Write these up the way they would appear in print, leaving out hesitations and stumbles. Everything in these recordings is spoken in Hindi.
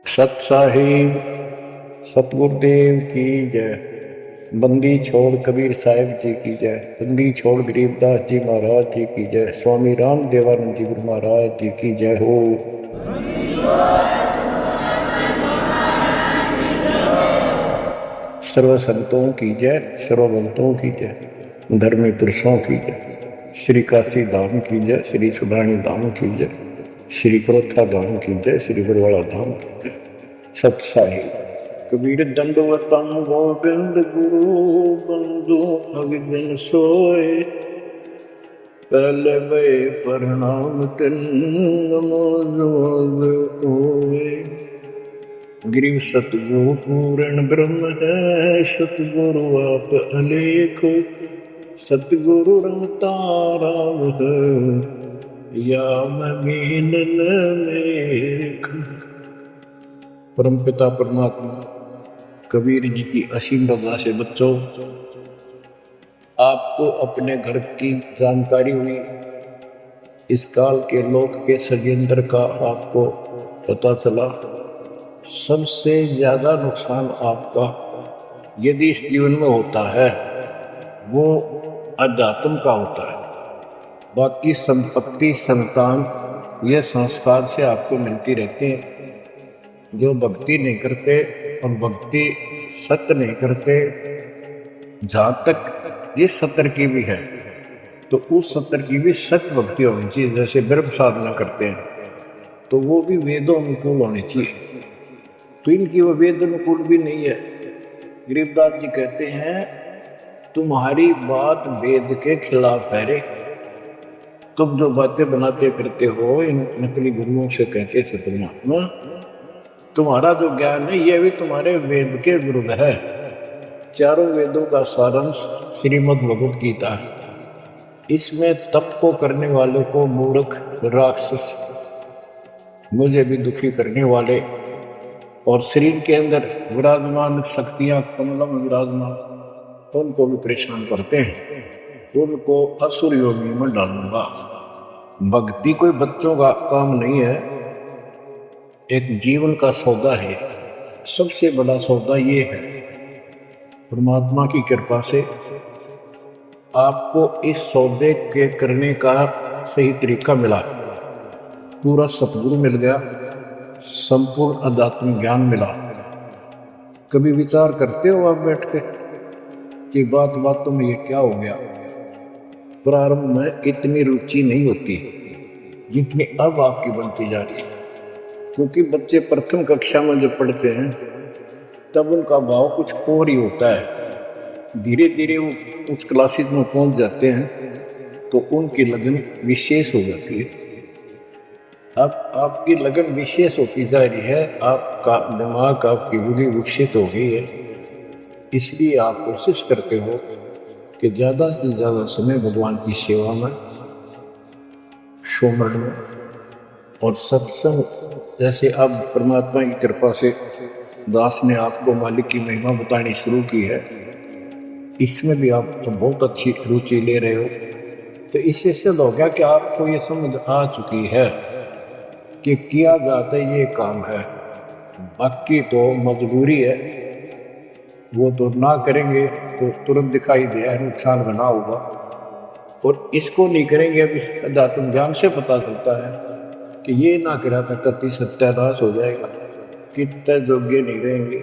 सत साहिब सतगुरुदेव की जय। बंदी छोड़ कबीर साहिब जी की जय। बंदी छोड़ गरीबदास जी महाराज जी की जय। स्वामी राम देवानंद जी गुरु महाराज जी की जय हो। सर्व संतों की जय, सर्वभक्तों की जय, धर्मी पुरुषों की जय। श्री काशी धाम की जय, श्री सुडानी धाम की जय, श्री क्रोथा धाम की जय, श्री बरवाड़ा धाम की जय। सत साहिब कबीर दंडवतम गोविंद गुरु बंधु अविदिन सोए। पहले वे प्रणाम तिन नमो जवाब होए। गिरिव सतगुरु पूर्ण ब्रह्म है, सतगुरु आप अलेख। सतगुरु रंगता राम है, या मीन मेख। परमपिता परमात्मा कबीर जी की असीम रजा से बच्चों, आपको अपने घर की जानकारी हुई। इस काल के लोक के षड्यंत्र का आपको पता चला। सबसे ज्यादा नुकसान आपका यदि इस जीवन में होता है वो अध्यात्म का होता है। बाकी संपत्ति संतान ये संस्कार से आपको मिलती रहती है। जो भक्ति नहीं करते और भक्ति सत्य नहीं करते, जहां तक ये सत्तर की भी है तो उस सत्तर की भी सत्य भक्ति होनी चाहिए। जैसे ब्रह्म साधना करते हैं तो वो भी वेदों अनुकूल होनी चाहिए, तो इनकी वो वेद अनुकूल भी नहीं है। गरीबदास जी कहते हैं तुम्हारी बात वेद के खिलाफ है रे। तुम जो बातें बनाते फिरते हो इन नकली गुरुओं से कहते थे तुम्हारा जो ज्ञान है ये भी तुम्हारे वेद के विरुद्ध है। चारों वेदों का सारांश श्रीमद् भगवत गीता है। इसमें तप को करने वाले को मूर्ख, राक्षस, मुझे भी दुखी करने वाले और शरीर के अंदर विराजमान शक्तियां कमलों में विराजमान उनको भी परेशान करते हैं। उनको असुर योनि में डालूंगा। भक्ति कोई बच्चों का काम नहीं है, एक जीवन का सौदा है। सबसे बड़ा सौदा ये है, परमात्मा की कृपा से आपको इस सौदे के करने का सही तरीका मिला। पूरा सतगुरु मिल गया, संपूर्ण अध्यात्म ज्ञान मिला। कभी विचार करते हो आप बैठ के कि बातों में ये क्या हो गया? प्रारंभ में इतनी रुचि नहीं होती जितनी अब आपकी बनती जा रही है। क्योंकि बच्चे प्रथम कक्षा में जब पढ़ते हैं तब उनका भाव कुछ और ही होता है। धीरे धीरे वो उच्च क्लासेस में पहुंच जाते हैं तो उनकी लगन विशेष हो जाती है। अब आपकी लगन विशेष होती जा रही है, आपका दिमाग, आपकी बुद्धि विकसित हो गई है। इसलिए आप कोशिश करते हो कि ज़्यादा से ज़्यादा समय भगवान की सेवा में, सुमरण में और सत्संग। जैसे अब परमात्मा की कृपा से दास ने आपको मालिक की महिमा बतानी शुरू की है, इसमें भी आप तो बहुत अच्छी रुचि ले रहे हो। तो इससे सिद्ध हो गया कि आपको ये समझ आ चुकी है कि किया जाता ये काम है। बाकी तो मजबूरी है, वो तो ना करेंगे तो तुरंत दिखाई दिया है नुकसान बना होगा, और इसको नहीं करेंगे अभी अध्यात्म ज्ञान से पता चलता है कि ये ना करा था कति सत्यानाश हो जाएगा, कितने योग्य नहीं रहेंगे।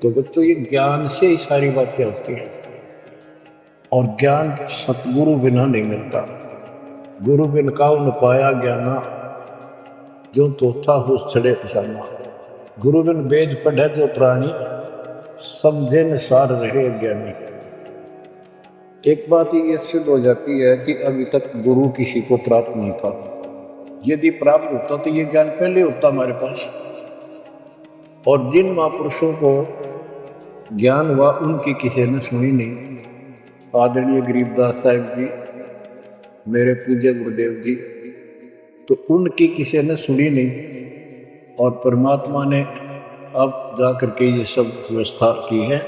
तो बच्चों ये ज्ञान से ही सारी बातें होती हैं, और ज्ञान सतगुरु बिना नहीं मिलता। गुरु बिन काउ न पाया ज्ञाना, जो तोता हो छड़े पछाना। गुरु बिन वेद पढ़े जो प्राणी, समझे न सार रहे ज्ञानी। एक बात ये सिद्ध हो जाती है कि अभी तक गुरु किसी को प्राप्त नहीं था। यदि प्राप्त होता तो ये ज्ञान पहले होता हमारे पास। और जिन महापुरुषों को ज्ञान हुआ उनकी किसी ने सुनी नहीं। आदरणीय गरीबदास साहिब जी, मेरे पूज्य गुरुदेव जी, तो उनकी किसी ने सुनी नहीं। और परमात्मा ने अब जाकर के ये सब व्यवस्था की है।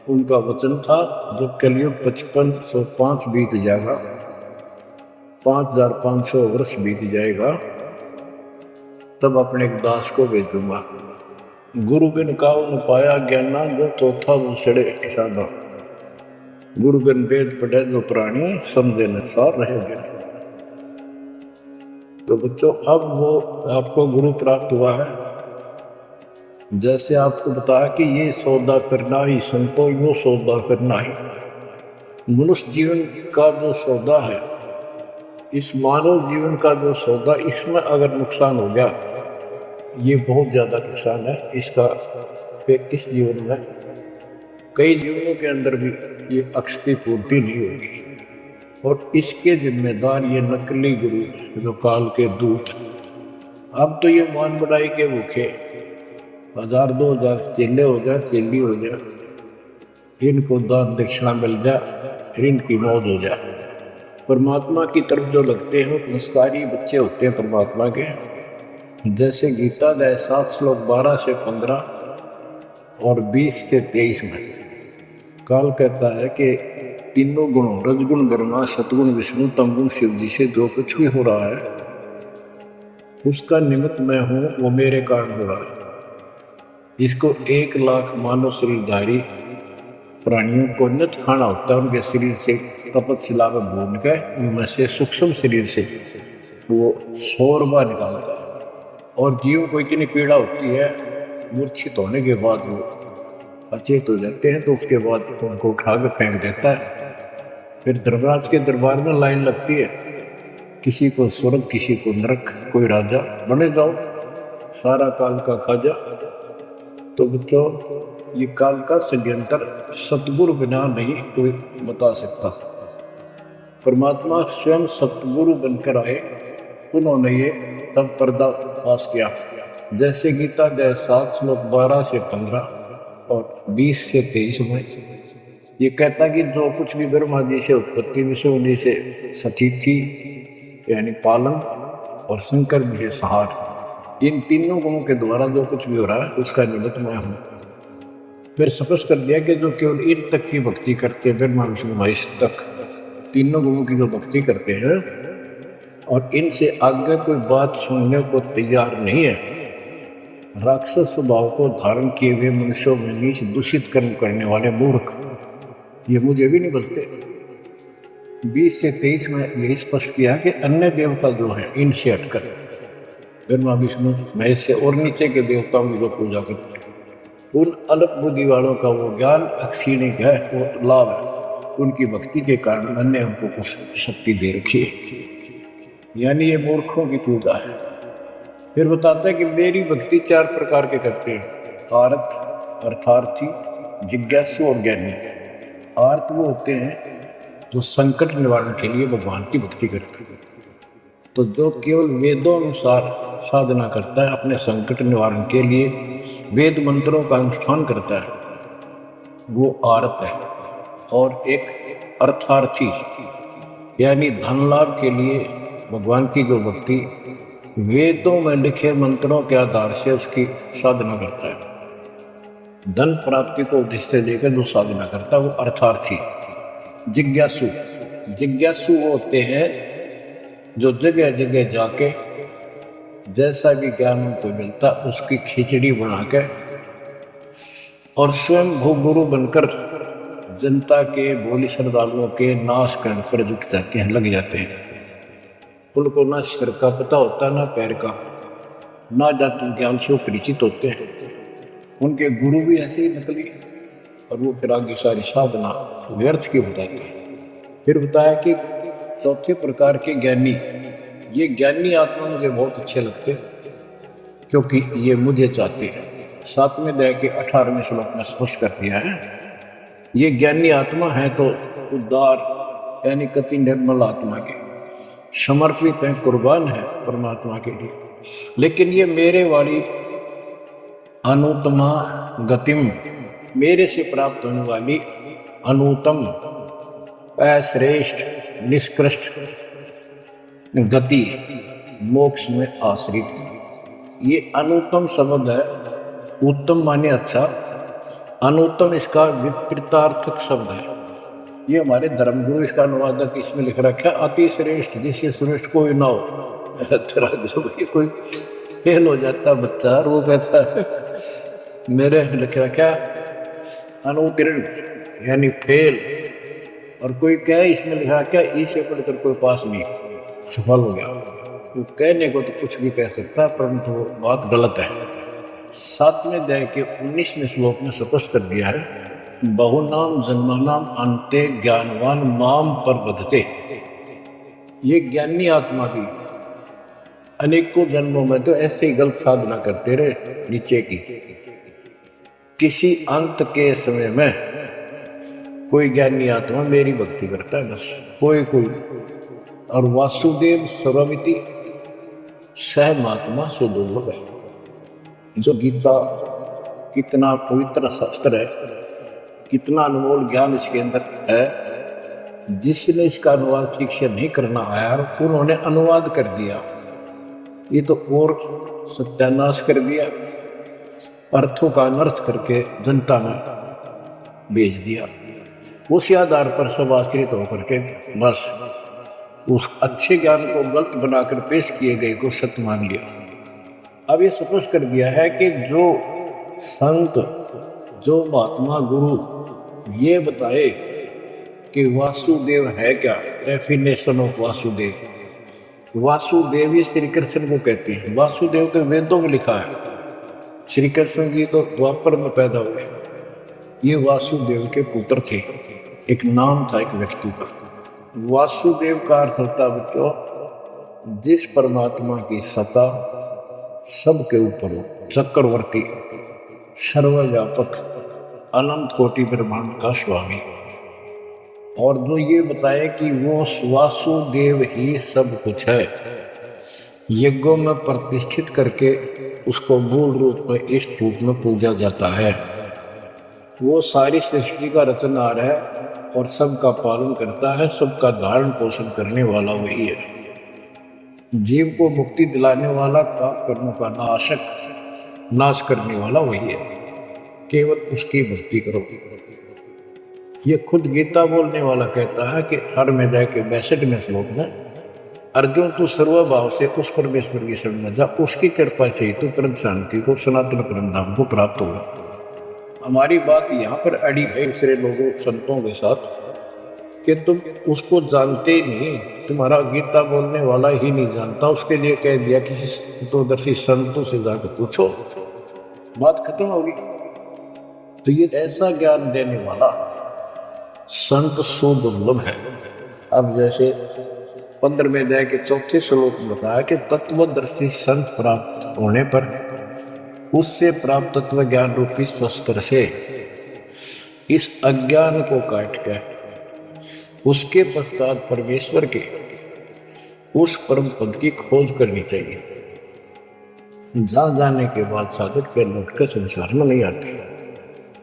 उनका वचन था जब कलयुग 5505 बीत जाएगा, 5500 वर्ष बीत जाएगा, तब अपने दास को भेजूंगा। गुरु बिन काऊ पाया ज्ञाना, जो तो था वो सड़े किसाना। गुरु बिन वेद पढ़े जो प्राणी, समझे न सार रहे दिन। तो बच्चों, अब वो आपको गुरु प्राप्त हुआ है। जैसे आपको बताया कि ये सौदा करना ही संतो, वो सौदा करना ही मनुष्य जीवन का जो सौदा है, इस मानव जीवन का जो सौदा, इसमें अगर नुकसान हो गया, ये बहुत ज़्यादा नुकसान है इसका। फिर इस जीवन में कई जीवनों के अंदर भी ये अक्षती पूर्ति नहीं होगी। और इसके जिम्मेदार ये नकली गुरु जो काल के दूत। अब तो ये मान बढ़ाई के भूखे 1000 2000 चेले हो जाए, चेली हो जाए, इनको दान दक्षिणा मिल जाए, इनकी मौज हो जाए। परमात्मा की तरफ जो लगते हैं वो संस्कारी बच्चे होते हैं परमात्मा के। जैसे गीता अध्याय 7 श्लोक 12 से 15 और 20 से 23 में काल कहता है कि तीनों गुणों, रजगुण ब्रह्मा, सतगुण विष्णु, तमगुण शिव जी से जो कुछ भी हो रहा है, उसका निमित्त मैं हूँ, वो मेरे कारण हो रहा है। इसको 1 लाख मानव शरीरधारी प्राणियों को नित्य खाना होता है। उनके शरीर से तपतशिला में भून के उनमें से सूक्ष्म शरीर से वो शोरबा निकालता है। और जीव को इतनी पीड़ा होती है, मूर्छित होने के बाद वो अचेत हो जाते हैं, तो उसके बाद उनको उठा के फेंक देता है। फिर धर्मराज के दरबार में लाइन लगती है, किसी को स्वर्ग, किसी को नरक, कोई राजा बने जाओ, सारा काल का खाजा। तो बच्चों, ये काल का षड्यंत्र सतगुरु बिना नहीं कोई बता सकता। परमात्मा स्वयं सतगुरु बनकर आए, उन्होंने ये तब पर्दा पास किया। जैसे गीता अध्याय 7 श्लोक 12 से 15 और 20 से 23 में ये कहता कि जो कुछ भी ब्रह्मा जी से उत्पत्ति, विष्णु जी से सचिति यानी पालन, और शंकर जी से संहार, इन तीनों गुणों के द्वारा जो कुछ भी हो रहा है उसका निमित्त मैं हूँ। फिर स्पष्ट कर दिया कि जो केवल इन तक की भक्ति करते हैं, ब्रह्मा विष्णु महेश तक तीनों गुणों की जो भक्ति करते हैं और इनसे आगे कोई बात सुनने को तैयार नहीं है, राक्षस स्वभाव को धारण किए हुए मनुष्यों में नीच दूषित कर्म करने वाले मूर्ख, ये मुझे भी नहीं बोलते। 20 से 23 में यही स्पष्ट किया कि अन्य देवता जो है इनसे हटकर ब्रह्मा विष्णु महेश से और नीचे के देवताओं की जो पूजा करते हैं, उन अल्प बुद्धि वालों का वो ज्ञान अक्षीणिक है, वो लाभ है। उनकी भक्ति के कारण मैंने हमको कुछ शक्ति दे रखी है, यानी ये मूर्खों की पूजा है। फिर बताता है कि मेरी भक्ति 4 प्रकार के करते हैं, आर्त, अर्थार्थी, जिज्ञासु और ज्ञानी। आर्त वो होते हैं जो संकट निवारण के लिए भगवान की भक्ति करते हैं। तो जो केवल वेदों अनुसार साधना करता है, अपने संकट निवारण के लिए वेद मंत्रों का अनुष्ठान करता है, वो आर्त है। और एक अर्थार्थी यानी धन लाभ के लिए भगवान की जो भक्ति वेदों में लिखे मंत्रों के आधार से उसकी साधना करता है, धन प्राप्ति को उद्देश्य लेकर जो साधना करता है, वो अर्थार्थी। जिज्ञासु, जिज्ञासु वो होते हैं जो जगह जगह जाके जैसा भी ज्ञान उनको मिलता उसकी खिचड़ी बना के और स्वयं भूगुरु बनकर जनता के भोली श्रद्धालुओं के नाश करने पर जुट जाते हैं, लग जाते हैं। उनको ना सिर का पता होता, ना पैर का, ना जाति ज्ञान से वो परिचित होते हैं। उनके गुरु भी ऐसे ही नकली, और वो फिर आगे सारी साधना व्यर्थ की बताते हैं। फिर बताया कि 4थे प्रकार के ज्ञानी, ये ज्ञानी आत्मा मुझे बहुत अच्छे लगते हैं क्योंकि ये मुझे चाहते हैं। 7वें अध्याय के 18वें श्लोक में स्पष्ट कर दिया है, ये ज्ञानी आत्मा है तो उदार यानी कति निर्मल आत्मा के, समर्पित है, कुर्बान है परमात्मा के लिए। लेकिन ये मेरे वाली अनुत्तमा गतिम, मेरे से प्राप्त होने वाली अनुत्तम, अश्रेष्ठ, निष्कृष्ट गति मोक्ष में आश्रित। ये अनुत्तम शब्द है, उत्तम माने अच्छा, अनुत्तम इसका विपरीतार्थक शब्द है। ये हमारे धर्मगुरु इसका अनुवादक इसमें लिख रखा है, अति श्रेष्ठ, जिससे श्रेष्ठ कोई ना हो। कोई फेल हो जाता बच्चा और वो कहता है मेरे लिख रखा अनुत्तीर्ण यानी फेल, और कोई कहे इसमें लिखा क्या ई से पढ़कर कोई पास नहीं, सफल हो गया। वो कहने को तो कुछ भी कह सकता है परंतु वो बात गलत है। 7वें अध्याय के 19वें श्लोक में स्पष्ट कर दिया है, बहुनाम जन्मानाम अंते ज्ञानवान माम प्रबद्धते। ये ज्ञानी आत्मा भी अनेकों जन्मों में तो ऐसे ही गलत साधना करते रहे नीचे की, किसी अंत के समय में कोई ज्ञानी आत्मा मेरी भक्ति करता है बस, कोई और वासुदेव सर्वमिति सह महात्मा सुदुर्लभ है। जो गीता कितना पवित्र शास्त्र है, कितना अनमोल ज्ञान इसके अंदर है, जिसने इसका अनुवाद ठीक से नहीं करना आया उन्होंने अनुवाद कर दिया, ये तो और सत्यानाश कर दिया, अर्थों का अनर्थ करके जनता में भेज दिया। उसी आधार पर सब आश्रित होकर के बस उस अच्छे ज्ञान को गलत बनाकर पेश किए गए को सत्य मान लिया। अब ये स्पष्ट कर दिया है कि जो संत, जो महात्मा गुरु ये बताए कि वासुदेव है क्या, डेफिनेशन ऑफ वासुदेव, वासुदेव ही श्री कृष्ण को कहते हैं। वासुदेव तो वेदों में लिखा है, श्री कृष्ण जी तो द्वापर में पैदा हुए, ये वासुदेव के पुत्र थे, एक नाम था एक व्यक्ति का। वासुदेव का अर्थ होता है बच्चों जिस परमात्मा की सत्ता सबके ऊपर हो, चक्रवर्ती, सर्वव्यापक, अनंत कोटि ब्रह्मांड का स्वामी, और जो ये बताए कि वो वासुदेव ही सब कुछ है, यज्ञों में प्रतिष्ठित करके उसको मूल रूप में इष्ट रूप में पूजा जाता है। वो सारी सृष्टि का रचनहार है और सबका पालन करता है, सबका धारण पोषण करने वाला वही है। जीव को मुक्ति दिलाने वाला, पाप कर्मों का नाश करने वाला वही है। केवल उसकी भक्ति करो। ये खुद गीता बोलने वाला कहता है कि हर में जाके 62वें श्लोक में, अर्जुन तू सर्वभाव से उस परमेश्वर की शरण में जा, उसकी कृपा से ही तू परम शांति को, सनातन परम धाम को प्राप्त होगा। हमारी बात यहाँ पर अड़ी है दूसरे लोगों संतों के साथ कि तुम उसको जानते ही नहीं, तुम्हारा गीता बोलने वाला ही नहीं जानता, उसके लिए कह दिया किसी तत्वदर्शी संतों से जाकर पूछो, बात खत्म होगी। तो ये ऐसा ज्ञान देने वाला संत सुदुर्लभ है। अब जैसे 15वें अध्याय के 4थे श्लोक में बताया कि तत्वदर्शी संत प्राप्त होने पर उससे प्राप्त तत्व ज्ञान रूपी शस्त्र से इस अज्ञान को काट कर उसके पश्चात परमेश्वर के उस परम पद की खोज करनी चाहिए। जहां जाने के बाद साधक फिर लौटकर संसार में नहीं आते।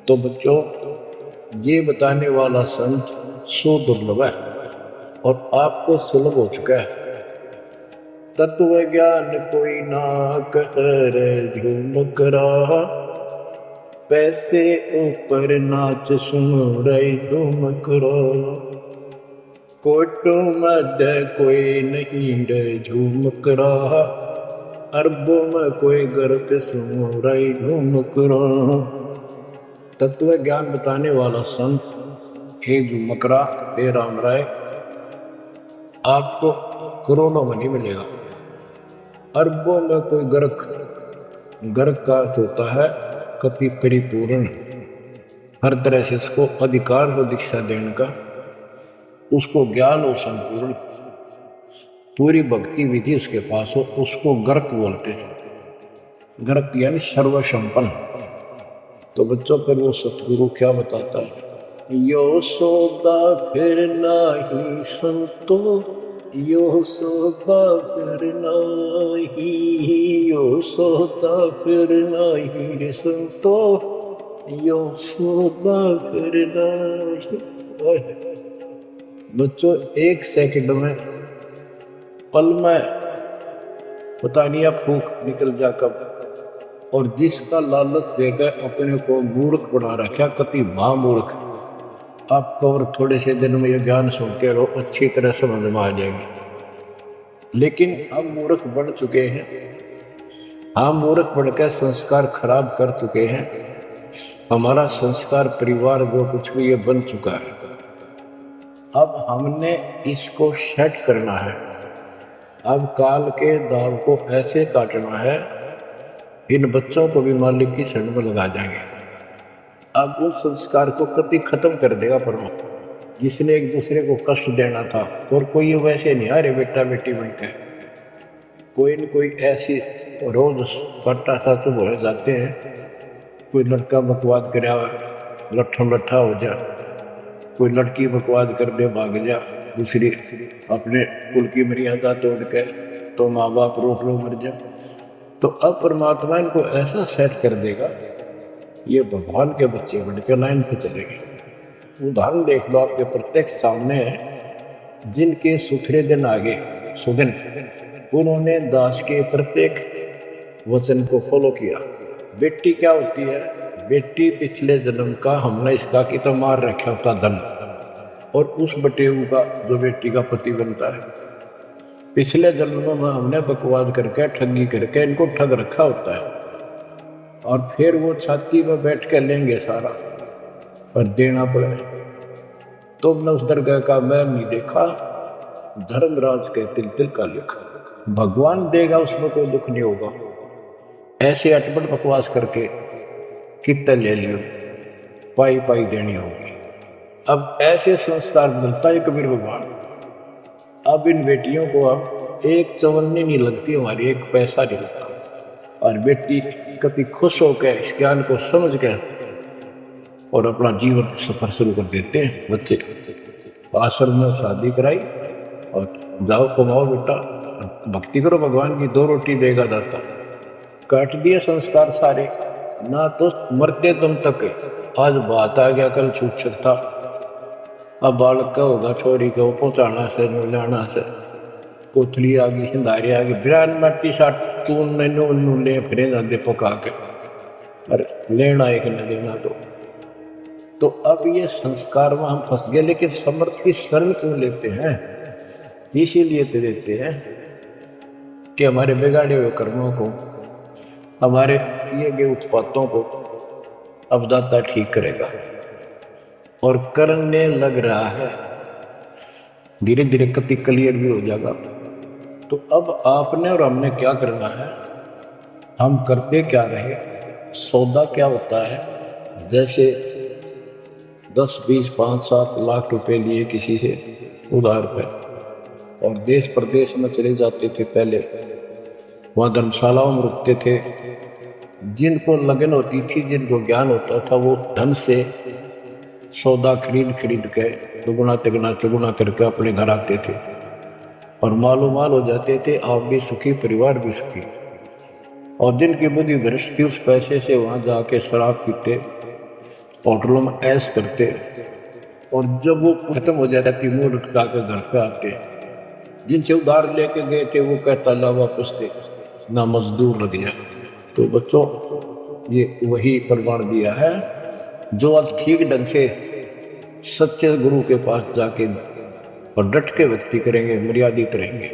तो बच्चों, ये बताने वाला संत सुदुर्लभ है और आपको सुलभ हो चुका है। तत्व ज्ञान कोई ना कर झूमक रहा, पैसे ऊपर नाच सुन रही झूमक रहा, कोटों मध्य कोई नहीं रे झूमक रहा, अरबों में कोई गर्क सुन रही झूमक रहा। तत्व ज्ञान बताने वाला संत हे झूमक रहा, हे राम राय, आपको करोड़ों में नहीं मिलेगा, अरबों में कोई गर्क का अर्थ होता है कति परिपूर्ण, हर तरह से उसको अधिकार को दीक्षा देने का, उसको ज्ञान हो संपूर्ण, पूरी भक्ति विधि उसके पास हो, उसको गर्क बोलते हैं। गर्क यानी सर्वसंपन्न। तो बच्चों पर वो सतगुरु क्या बताता है, यो सौदा फिर नाही संतो, यो सौदा फिर नाही, यो सौदा फिर नाही रे संतो, यो सौदा फिर नाही। बच्चों, 1 सेकंड में, पल में पता नहीं आप फूक निकल जा कब, और जिसका लालच देकर अपने को मूर्ख बना रखा, कति महामूर्ख। आपको और थोड़े से दिन में ये ज्ञान सुनते रहो, अच्छी तरह समझ में आ जाएंगे। लेकिन अब मूर्ख बढ़ चुके हैं, हम मूर्ख बनकर संस्कार खराब कर चुके हैं। हमारा संस्कार परिवार जो कुछ भी ये बन चुका है, अब हमने इसको सेट करना है। अब काल के दाव को ऐसे काटना है, इन बच्चों को भी मालिक की शरण में लगा देंगे। अब उस संस्कार को कभी खत्म कर देगा परमात्मा। जिसने एक दूसरे को कष्ट देना था, और कोई वैसे नहीं आ रहे बेटा बेटी बनकर, कोई न कोई ऐसी रोज कट्टा सा चुप हो जाते हैं। कोई लड़का बकवाद कर लट्ठम लट्ठा हो जा, कोई लड़की बकवाद कर दे भाग जा, दूसरी अपने कुल की मर्यादा तोड़ के तो माँ बाप रोक लो मर जा। तो अब परमात्मा इनको ऐसा सेट कर देगा, ये भगवान के बच्चे बन के लाइन पे चलेंगे। उदाहरण देख लो, आपके प्रत्यक्ष सामने है। जिनके सुथरे दिन आगे सुदिन, उन्होंने दास के प्रत्येक वचन को फॉलो किया। बेटी क्या होती है? बेटी पिछले जन्म का हमने इसका की तो मार रखा होता धन, और उस बटेऊ का जो बेटी का पति बनता है, पिछले जन्म में हमने बकवाद करके ठगी करके इनको ठग रखा होता है। और फिर वो छाती में बैठ कर लेंगे सारा और देना पड़े। तुमने उस दरगाह का मैल नहीं देखा, धर्मराज के तिल तिल का लिखा। भगवान देगा, उसमें कोई दुख नहीं होगा। ऐसे अटपट बकवास करके कितना ले लियो, पाई पाई देनी होगी। अब ऐसे संस्कार मिलता है कबीर भगवान। अब इन बेटियों को अब एक चवन्नी नहीं लगती हमारी, एक पैसा नहीं लगता। और बेटी कभी खुश होकर इस ज्ञान को समझ के और अपना जीवन सफर शुरू कर देते हैं। बच्चे आश्रम में शादी कराई और जाओ कमाओ बेटा, भक्ति करो भगवान की, 2 रोटी देगा दाता। काट दिए संस्कार सारे, ना तो मरते दम तक। आज बात आ गया, कल छूट सकता। अब बालक का होगा, छोरी को पहुंचाना से लाना से, कोथली आ गई, सिंधारी आ गई, बिरान माटी साट चून नैनो ले फिरे जाते पका के, अरे लेना एक न देना। तो अब ये संस्कार में हम फंस गए। लेकिन समर्थ की शरण क्यों लेते हैं? इसीलिए तो देते हैं कि हमारे बिगाड़े हुए कर्मों को, हमारे किए गए उत्पातों को अब दाता ठीक करेगा। और करने लग रहा है, धीरे धीरे कति क्लियर भी हो जाएगा। तो अब आपने और हमने क्या करना है, हम करते क्या रहे। सौदा क्या होता है? जैसे 10, 20, 5, 7 लाख रुपए लिए किसी से उधार पे, और देश प्रदेश में चले जाते थे। पहले वहाँ धर्मशालाओं में रुकते थे। जिनको लगन होती थी, जिनको ज्ञान होता था, वो धन से सौदा खरीद के दुगुना तिगुना चुगुना करके अपने घर आते थे और मालो माल हो जाते थे। आप भी सुखी, परिवार भी सुखी। और जिनकी बुद्धि भ्रष्ट थी, उस पैसे से वहाँ जाके शराब पीते, होटलों में ऐश करते, और जब वो खत्म हो जाती मुँह लटका के घर पे आते। जिनसे उधार लेके गए थे वो कहता ला वापस थे, ना मजदूर लग गया। तो बच्चों, ये वही प्रमाण दिया है जो आज ठीक ढंग से सच्चे गुरु के पास जाके और डट के भक्ति करेंगे, मर्यादित रहेंगे,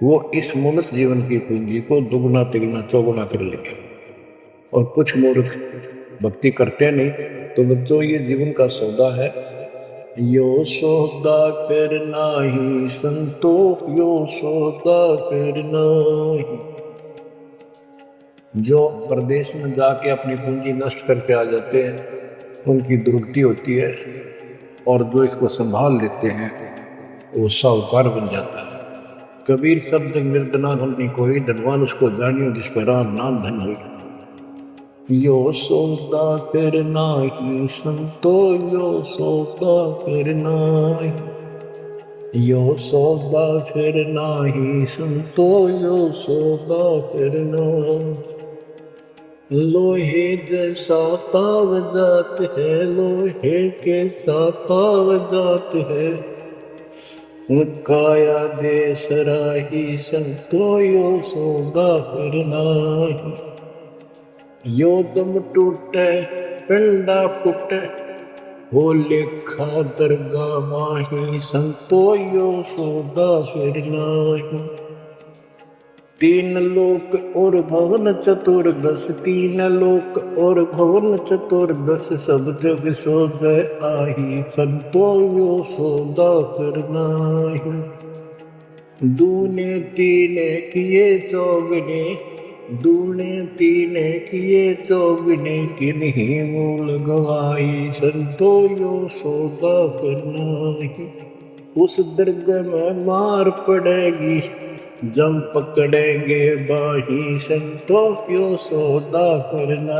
वो इस मनुष्य जीवन की पूंजी को दुगुना तिगुना चौगुना कर लेंगे। और कुछ मूर्ख भक्ति करते नहीं। तो बच्चों, ये जीवन का सौदा है। यो सौदा फिर नाही संतो, यो सौदा फिर नाही। जो प्रदेश में जाके अपनी पूंजी नष्ट करके आ जाते हैं, उनकी दुर्गति होती है। और जो इसको संभाल लेते हैं, वो साहूकार बन जाता है। कबीर शब्द निर्धना धन कोई, धनवान उसको जानियो जिस पर राम नाम धन हो। यो सौदा फिर नाही संतो, यो सौदा फिर नाही, यो सौदा फिर नाही संतो, यो सौदा फिर नाही। लोहे जैसा ताव जात है, लोहे के साताव जात है, काया दे सराही संतो, यो सौदा फिर नाही। यो दम टूटे पिंडा फूटे, हो लेखा दरगाह माही संतो, यो सौदा फिर नाही। तीन लोक और भवन चतुर्दश, तीन लोक और भवन चतुर्दश, सब जग सोधे आही, संतो यो सौदा फिर नाही। दूने तीने किए चौगने, दूने तीने किए चौगने, किन्हीं मूल गवाई, संतो यो सौदा फिर नाही। उस दर्ग में मार पड़ेगी, जम पकड़ेंगे बाही, संतो यो सौदा करना।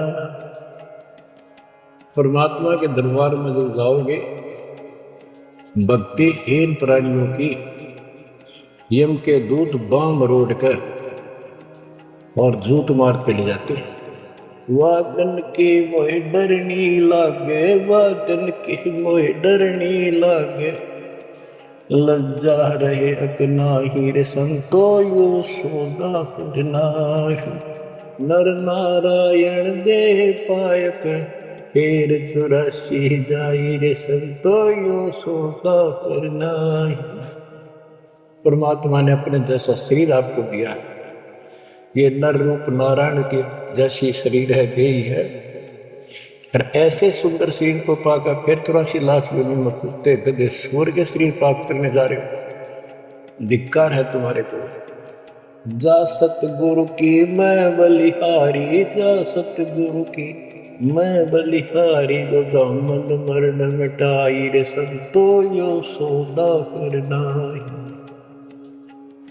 परमात्मा के दरबार में जो जाओगे, भक्तिहीन प्राणियों की यम के दूत बाम रोड कर और झूठ मारते ले जाते। वादन की मोह डरनी लागे, वादन की मोह डरनी लागे, लज्जा रहे अकनाही, रे संतो यो सौदा फिर नाही। नर नारायण देह पायक, फेर 84 जाई, रे संतो यो सौदा फिर नाही। परमात्मा ने अपने जैसा शरीर आपको दिया है, ये नर रूप नारायण के जैसी शरीर है, देही है, और ऐसे सुंदर शरीर को पाकर फिर 84 लाख योनि में कुत्ते गधे सूर के शरीर प्राप्त करने जा रहे हो, धिक्कार है तुम्हारे को। जा सतगुरु की मैं बलिहारी, जा सतगुरु की मैं बलिहारी, जो दामन मरण मिटाई, रे संतो यो सौदा फिर नाही।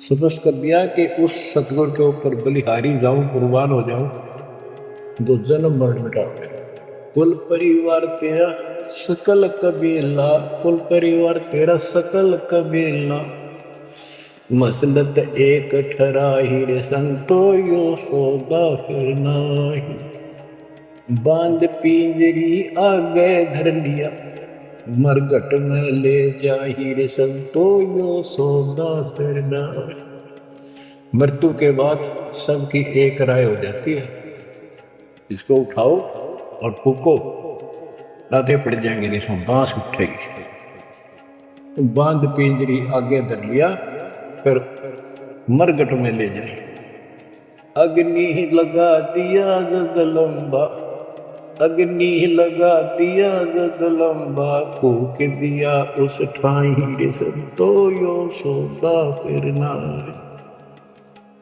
सपस कर दिया कि उस सतगुरु के ऊपर बलिहारी जाऊं, कुर्बान हो जाऊं, जो जन्म मरण मिटाओगे। कुल परिवार तेरा सकल कबीला, कुल परिवार तेरा सकल कबीला, मसलत एक ठराही, रे संतो यो सौदा फिर नाही। बांध पिंजरी आगे धर लिया, मरघट में ले जाही, रे संतो यो सौदा फिर नाही। मृत्यु के बाद सबकी एक राय हो जाती है, इसको उठाओ और फूको, राधे पड़ जाएंगे, जिसमें बांस उठेगी। बांध पिंजरी आगे धर लिया, फिर मरघट में ले जाए। अग्नि लगा दिया जद लंबा, अग्नि लगा दिया जद लंबा, फूक दिया उस ठाई, रे संतो यो सौदा फिर नाही।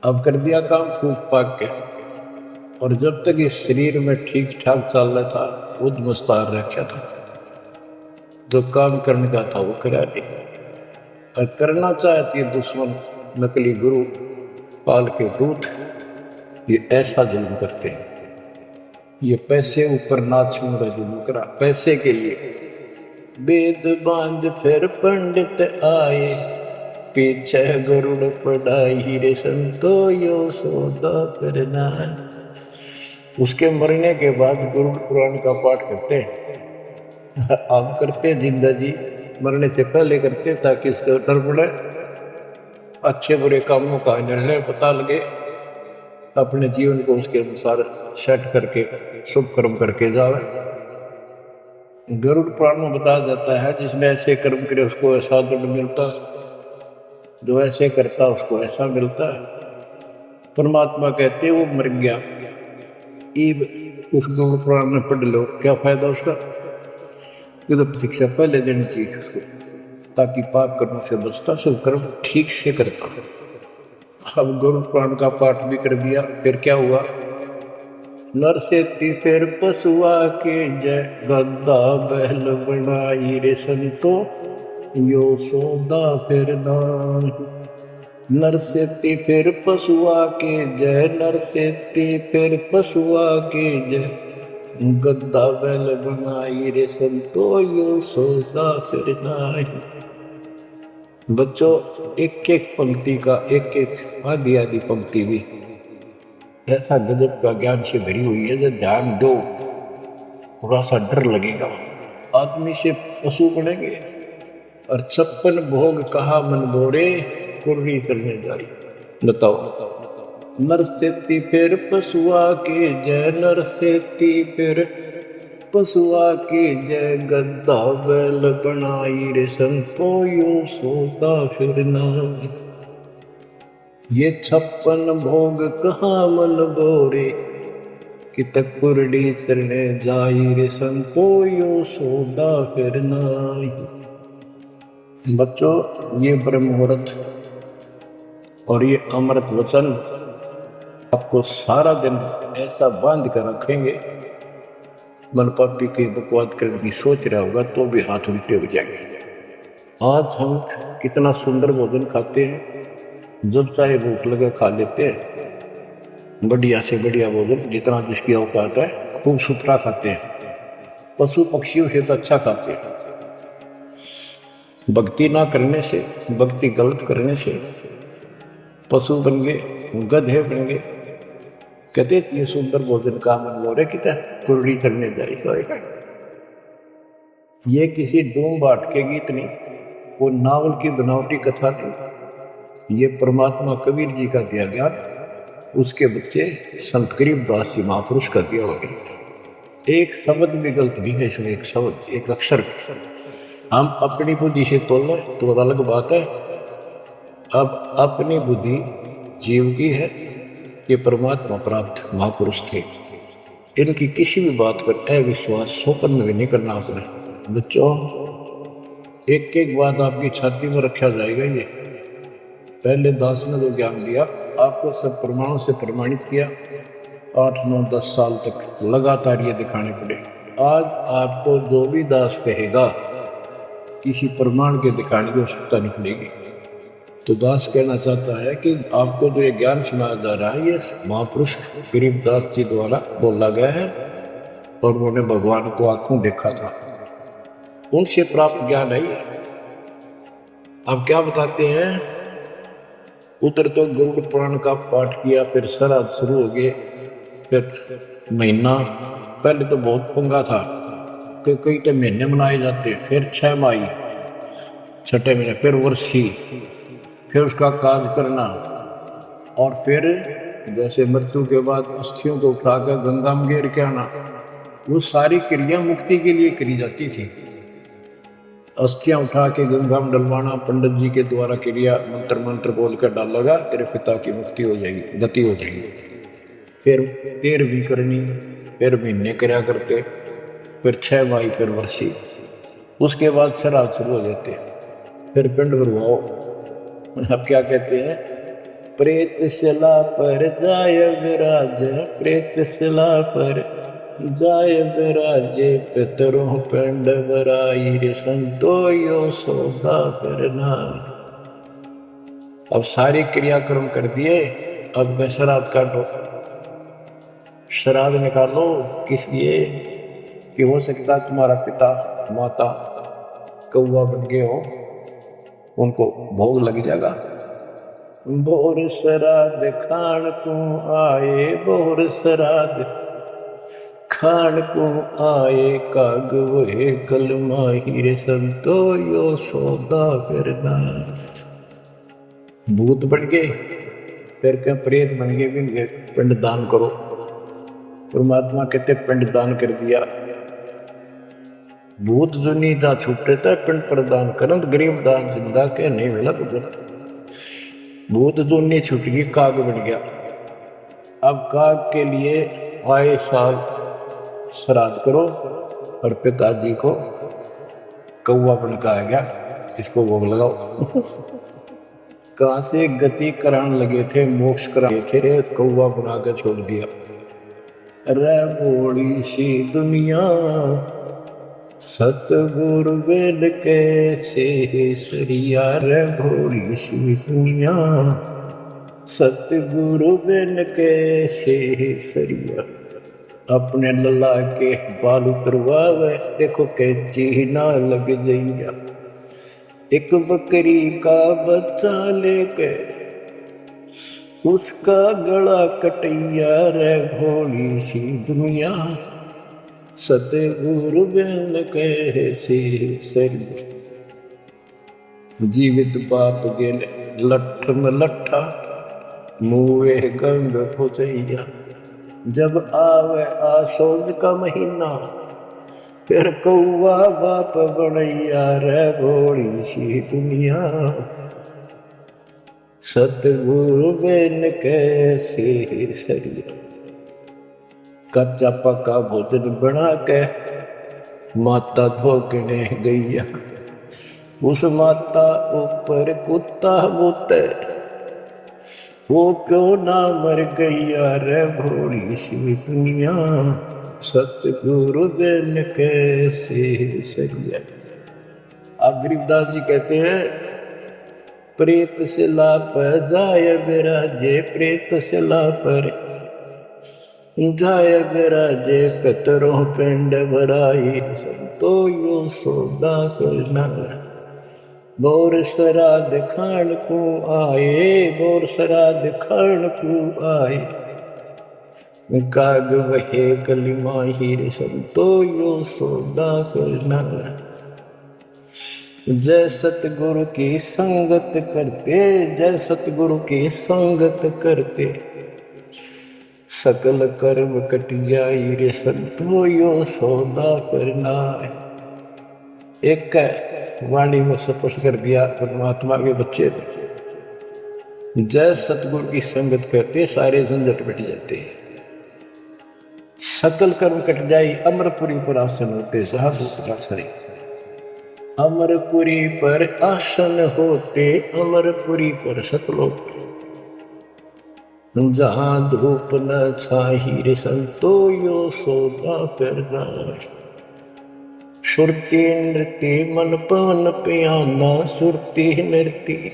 अब कर दिया काम फूक पाक के, और जब तक इस शरीर में ठीक ठाक चल रहा था, खुद मुस्तार रखा था, जो काम करने का था वो करा नहीं, और करना चाहती है दुश्मन नकली गुरु पाल के दूत, ये ऐसा जुल्म करते हैं। ये पैसे ऊपर नाच मुड़ा जुल्म करा, पैसे के लिए। वेद बांध फिर पंडित आए, पीछे गरुड़ पढ़ाई, रे संतो यो सौदा फिर नाही। उसके मरने के बाद गरुड़ पुराण का पाठ करते हैं। आप करते जिंदा जी, मरने से पहले करते, ताकि उसका डर पड़े, अच्छे बुरे कामों का निर्णय पता लगे, अपने जीवन को उसके अनुसार सेट करके शुभ कर्म करके जावे। गरुड़ पुराण में बताया जाता है, जिसने ऐसे कर्म करे उसको ऐसा दंड मिलता, जो ऐसे करता उसको ऐसा मिलता है। परमात्मा कहते वो मर गया, ईब उस गरुड़ पुराण में पढ़ लो, क्या फायदा उसका? ये तो शिक्षा पहले देनी चाहिए उसको, ताकि पाप कर्म से बचता, सब कर्म ठीक से करता। अब गरुड़ पुराण का पाठ भी कर दिया, फिर क्या हुआ? नर से फिर पशुआ के जय, गद्दा बैल बनाई, रे संतो यो सौदा फिर नाही। नर से फिर पशुआ के जय, नर से फिर पशुआ के जय, गद्दा बैल बनाई, रे संतो यो सौदा फिर नाही। बच्चों, एक एक पंक्ति का एक एक आधी आधी पंक्ति भी ऐसा गजब का ज्ञान से भरी हुई है, जो ध्यान दो थोड़ा सा डर लगेगा, आदमी से पशु बनेंगे। और 56 भोग कहा मन बोरे, कुर्री करने जा रही। बताओ, नर से फिर पशुआ के जय, नर से फिर पशुआ के जय, गद्दा बैल बनाई, रे संतो यो सौदा फिर नाही। ये 56 भोग कहाँ मन बोरे, कि तक कुरडी चरने जाई रे संतो यो सोदा फिर नाई। बच्चों, ये ब्रह्म मुहूर्त और ये अमृत वचन आपको सारा दिन ऐसा बांध कर रखेंगे, मन पापी के बकवाद करने की सोच रहा होगा तो भी हाथ उल्टे हो जाएंगे। आज हम कितना सुंदर भोजन खाते हैं, जब चाहे भूख लगे खा लेते हैं, बढ़िया से बढ़िया भोजन जितना जिसकी औकात है, खूब सुथरा खाते हैं, पशु पक्षियों से तो अच्छा खाते हैं। भक्ति ना करने से, भक्ति गलत करने से पशु बन गए, गधे बन गए। कहते ये सुंदर भोजन का मन हो रहे कितना कुरड़ी चढ़ने जाएगा। ये किसी डूम बाट के गीत नहीं, वो नावल की बनावटी कथा नहीं, ये परमात्मा कबीर जी का दिया ज्ञान, उसके बच्चे संत गरीबदास जी महापुरुष का दिया हो गया। एक शब्द भी गलत नहीं है इसमें, एक शब्द, एक अक्षर। हम अपनी बुद्धि से तोल तो अलग बात है। अब अपनी बुद्धि जीव की है, ये परमात्मा प्राप्त महापुरुष थे, इनकी किसी भी बात पर अविश्वास सोपन में नहीं करना अपने। बच्चों, एक एक बात आपकी छाती में रखा जाएगा। ये पहले दास ने जो ज्ञान दिया आपको सब प्रमाणों से प्रमाणित किया, 8, 9, 10 साल तक लगातार ये दिखाने पड़े। आज आपको जो भी दास कहेगा किसी प्रमाण के दिखाने की आवश्यकता नहीं पड़ेगी। तो दास कहना चाहता है कि आपको जो ये ज्ञान सुनाया जा रहा है, ये महापुरुष गरीबदास जी द्वारा बोला गया है और उन्होंने भगवान को आंखों देखा था, उनसे प्राप्त ज्ञान है। अब क्या बताते हैं, उधर तो गरुड़ पुराण का पाठ किया, फिर श्राद्ध शुरू हो गए, फिर महीना, पहले तो बहुत पंगा था कि कई तो महीने मनाए जाते, फिर 6 माही, छठे महीने, फिर वर्षी, फिर उसका काज करना, और फिर जैसे मृत्यु के बाद अस्थियों को उठाकर गंगा में गिर के आना। वो सारी क्रिया मुक्ति के लिए करी जाती थी। अस्थियां उठा के गंगा में डलवाना, पंडित जी के द्वारा क्रिया मंत्र मंत्र बोल कर डाल लगा, तेरे पिता की मुक्ति हो जाएगी, गति हो जाएगी। फिर 13वीं करनी, फिर महीने कराया करते, फिर 6 माही, फिर वर्षी, उसके बाद श्राद्ध शुरू हो जाते, फिर पिंड भरवाओ। अब क्या कहते हैं, प्रेत शिला पर जाय विराज, प्रेत शिला पर जाय विराजे, पितरों पिंड भराई रे संतो यो सौदा करना। अब सारी क्रियाक्रम कर दिए, अब मैं श्राद्ध काटो, श्राद्ध निकालो। किस लिए कि हो सकता तुम्हारा पिता माता कौवा बन गए हो, उनको भोग लग जाएगा। बोर श्राद्ध खान को आए, बोर श्राद्ध खान को आए, काग वहे कल माही रे संतो यो सौदा करना। भूत बन गए, फिर क्या प्रेत बन गए, बिन गए, पिंड दान करो। परमात्मा कहते पिंड दान कर दिया, भूत जो नहीं था छूटे था, पिंड प्रदान करन गरीब दान जिंदा के नहीं मिला कुछ। भूत जो नहीं छूट गई, काग बन गया। अब काग के लिए आए साल श्राद्ध करो, और पिताजी को कौवा बन का आ गया, इसको भोग लगाओ। कहां से गति कराने लगे थे, मोक्ष कराने थे, कौवा बना के छोड़ दिया। रे भोली सी दुनिया, सतगुरु वेद कैसे सरिया, रे भोली सी दुनिया, सतगुरु वेद कैसे सरिया। अपने लला के बाल उतरवावे, देखो कैची ना लग जइया। एक बकरी का बच्चा लेके उसका गला कटैया, रे भोली सी दुनिया, सतगुरु बिन कैसे सरिया। जीवित बाप गेल लठ में लट्ठा, मुए गंग फुचैया। जब आवे आसोज का महीना, फिर कौवा बाप बनैया, रे भोली सी दुनिया, सतगुरु बिन कैसे सरिया। कच्चा पक्का भोजन बना के माता धोकने गैया, उस माता ऊपर कुत्ता बोते, वो क्यों ना मर गैया रे भोली सी दुनिया। सतगुरु बिन कैसे सरिया। अब गरीबदास जी कहते हैं, प्रेत से लाप जाय बिराजे, प्रेत से लापर जाय बिराजे, पितरों पिंड भराई, संतो यो सौदा करना। बोर श्राद्ध खान को आए, बोर श्राद्ध खान को आए, काग वहे कलिमा हीर, संतो यो सौदा करना। जय सतगुरु की संगत करते, जय सतगुरु की संगत करते, सकल कर्म कट जाई रे संतो यो सौदा करना। एक वाणी में स्पष्ट कर दिया परमात्मा के बच्चे ने, जय सतगुरु की संगत करते सारे झंझट मिट जाते, सकल कर्म कट जाई, अमरपुरी पर आसन होते, साधु अमरपुरी पर आसन होते, अमरपुरी पर सतलोक, जहां धूप न छाही रे संतो यो सौदा करना। सुरती नृत्य मन पवन पियाना, सुरती नृत्य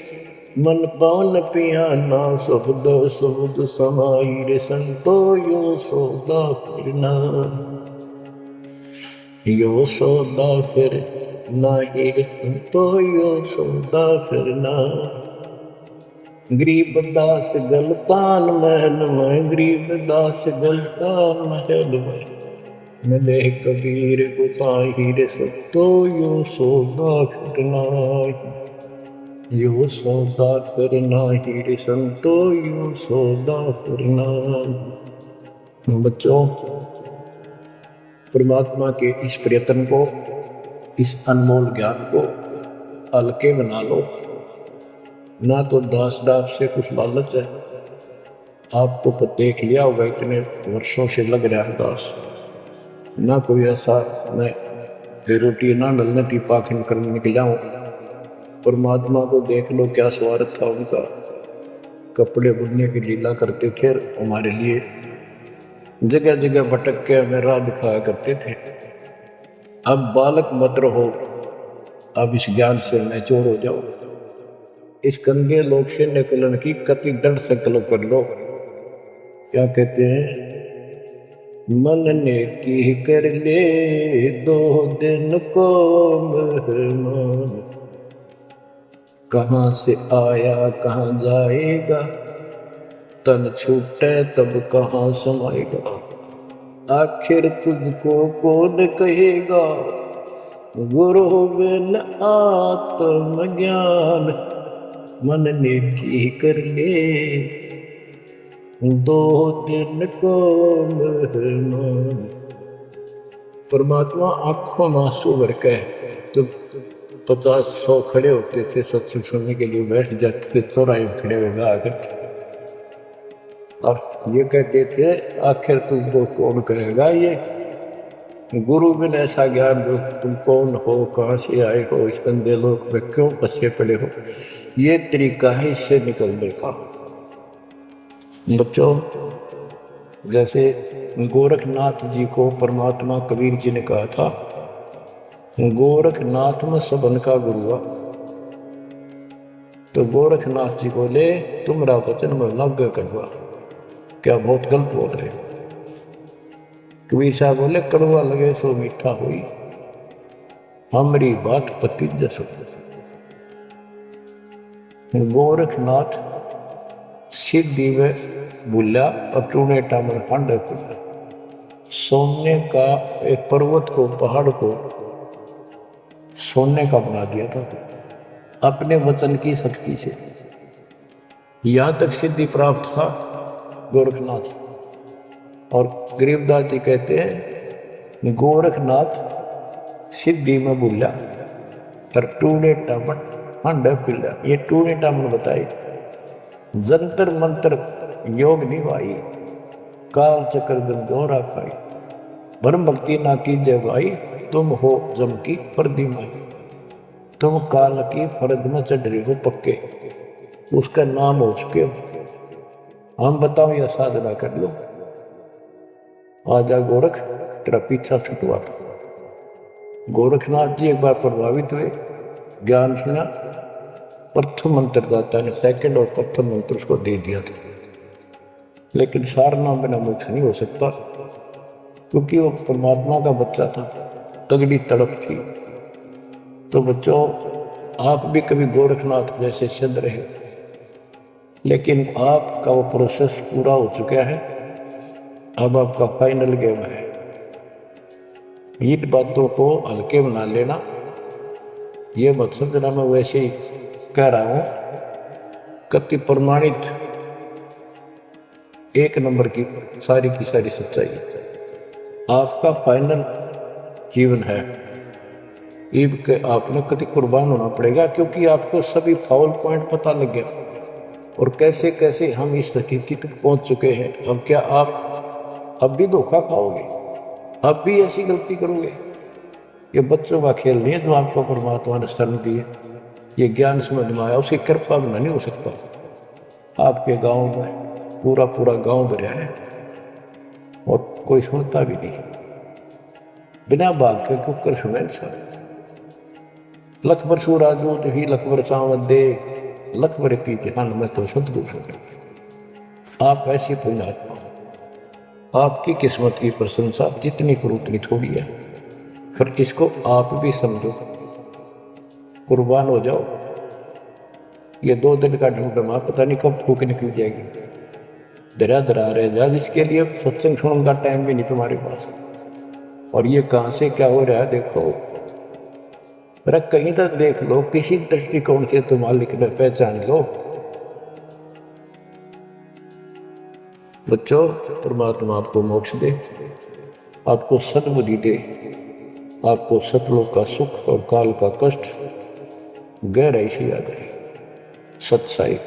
मन पवन पियाना, शब्द शब्द समाई रे संतो यो सौदा करना। यो सौदा फिर नाही रे संतो यो सौदा करना। गरीबदास गलतान महल में, गरीबदास गलतान महल में, मिले कबीर गुसाही रे संतो यो सौदा करना। यो सौदा करना ही रे संतो यो सौदा करना। बच्चों, परमात्मा के इस प्रयत्न को, इस अनमोल ज्ञान को हल्के बना लो। ना तो दास दास से कुछ लालच है, आपको देख लिया होगा इतने वर्षों से लग रहा है दास, ना कोई ऐसा मैं रोटी ना मिलने थी पाखंड करने निकला हूँ। परमात्मा को देख लो क्या स्वार्थ था उनका, कपड़े बुनने की लीला करते थे हमारे लिए, जगह जगह भटक के हमें राह दिखाया करते थे। अब बालक मत रहो, अब इस ज्ञान से मैच्योर हो जाओ, इस गंदे लोक से निकलन की कति दृढ़ संकल्प कर लो। क्या कहते हैं, मन ने की कर ले 2 दिन को मेहमान, कहाँ से आया कहाँ जाएगा, तन छूटे तब कहाँ समाएगा। आखिर तुझको कौन कहेगा, गुरु बिन आत्मज्ञान। मन ने की कर ले 2 दिन को मेहमान। परमात्मा आंखों में आंसू भर के तो 50-100 खड़े होते थे सत्संग सुनने के लिए, बैठ जाते थे चौराहे में खड़े हुए आकर, और ये कहते थे आखिर तुमको कौन कहेगा, ये गुरु बिन ऐसा ज्ञान दो, तुम कौन हो, कहाँ से आए हो, इस गंदे लोक में क्यों फंसे पड़े हो। ये तरीका है इससे निकलने का। बच्चों, जैसे गोरखनाथ जी को परमात्मा कबीर जी ने कहा था, गोरखनाथ में सबन का गुरुआ, तो गोरखनाथ जी बोले तुम्हारा वचन में लग कड़वा। क्या बहुत गलत बोल रहे हो। कबीर साहब बोले कड़वा लगे सो मीठा हुई, हमारी बात पति जसो। गोरखनाथ सिद्धि में भूला और टूने टामर खंड सोने का एक पर्वत को, पहाड़ को सोने का बना दिया था अपने वचन की शक्ति से। यहां तक सिद्धि प्राप्त था गोरखनाथ। और गरीबदास जी कहते हैं गोरखनाथ सिद्धि में भूला और टूने टामर खंड पिला। ये टूने टामर बताए जंतर मंत्र योग निभाई, काल चक्र गंजोरा खाई, ब्रह्म भक्ति ना कीजिए भाई, तुम हो जम की फर्दी माई। तुम काल की फर्द में चढ़ रही हो पक्के, उसका नाम हो चुके हो। हम बताओ या साधना कर लो, आजा गोरख तेरा पीछा छुटवा। गोरखनाथ जी एक बार प्रभावित हुए, ज्ञान सुना, प्रथम मंत्र दाता ने सेकंड और प्रथम मंत्र उसको दे दिया था। लेकिन सारना बिना मोक्ष नहीं हो सकता, क्योंकि वो परमात्मा का बच्चा था, तगड़ी तड़प थी। तो बच्चों, आप भी कभी गोरखनाथ जैसे सिद्ध रहे, लेकिन आपका वो प्रोसेस पूरा हो चुका है। अब आपका फाइनल गेम है। इन बातों को हल्के बना लेना, ये मत समझना मैं वैसे ही कह रहा हूं। कति प्रमाणित एक नंबर की सारी सच्चाई आपका फाइनल जीवन है। ईब के आपने कति कुर्बान होना पड़ेगा, क्योंकि आपको सभी फाउल पॉइंट पता लग गया और कैसे कैसे हम इस स्थिति तक पहुंच चुके हैं। अब क्या आप अब भी धोखा खाओगे? अब भी ऐसी गलती करोगे? ये बच्चों का खेल नहीं है जो आपको परमात्मा ने शरण दी है। ये ज्ञान समझ में आया, उसकी कृपा बिना नहीं हो सकता। आपके गांव में पूरा गांव भरा है और कोई सुनता भी नहीं, बिना भाग के कुकर सुने लख बरसू राजू ही लख बरसावत दे, लख बरे पी जहान में तो सदगुरु सुने। आप ऐसी पुण्यात्मा, आपकी किस्मत की प्रशंसा जितनी करो उतनी थोड़ी है। फिर इसको आप भी समझो, कुर्बान हो जाओ। ये 2 दिन का ढूंढमा पता नहीं कब फूक निकल जाएगी। धरा रह जा, जिसके लिए सत्संग सुनने का टाइम भी नहीं तुम्हारे पास। और ये कहां से क्या हो रहा है देखो, मेरा कहीं तक देख लो, किसी दृष्टिकोण से तुम मालिक ने पहचान लो। बच्चों, परमात्मा आपको मोक्ष दे, आपको सद्बुद्धि दे, आपको सतलोक का सुख और काल का कष्ट गहराई से याद रहे। सत्साई।